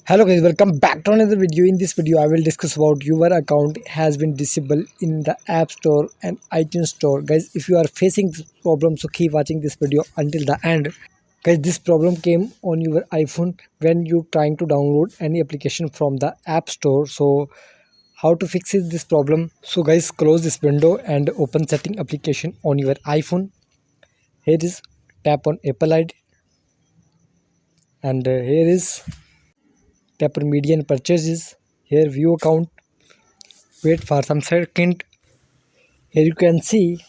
Hello guys, welcome back to another video. In this video I will discuss about your account has been disabled in the App Store and iTunes Store. Guys, if you are facing this problem, so keep watching this video until the end. Guys, this problem came on your iPhone when you trying to download any application from the App Store. So how to fix this problem? So guys, close this window and open setting application on your iPhone. Here is tap on Apple ID and here is tap on media and purchases. Here view account. Wait for some second. Here you can see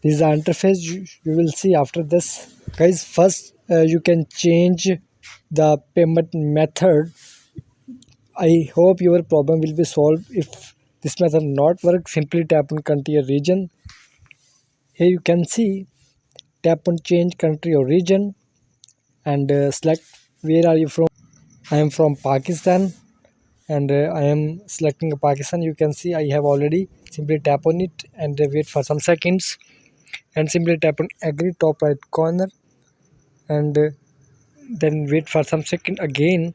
this is the interface you will see after this. Guys, first you can change the payment method. I hope your problem will be solved. If this method not work, simply tap on country or region. Here you can see tap on change country or region and select where are you from. I am from Pakistan and I am selecting Pakistan. You can see I have already. Simply tap on it and wait for some seconds and simply tap on agree top right corner and then wait for some second again.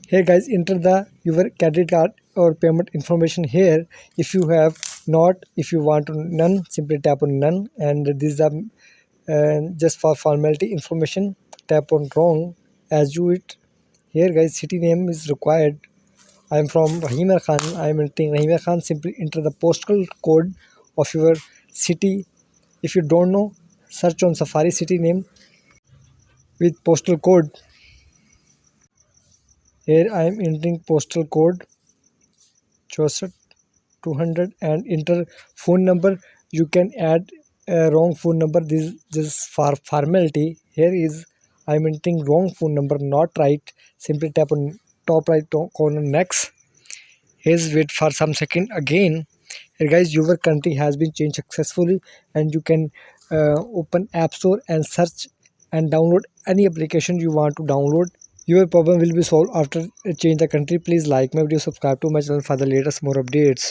Here guys, enter the your credit card or payment information here. If you have not, if you want to none, simply tap on none and this is just for formality information. Tap on wrong as you it. Here guys, city name is required. I am from Rahima Khan. I am entering Rahima Khan. Simply enter the postal code of your city. If you don't know, search on Safari city name with postal code. Here I am entering postal code 200 and enter phone number. You can add a wrong phone number. This is just for formality. Here is I am entering wrong phone number, not right. Simply tap on top right corner next. Here's wait for some second again. Here guys, your country has been changed successfully and you can open App Store and search and download any application you want to download. Your problem will be solved after change the country. Please like my video, subscribe to my channel for the latest more updates.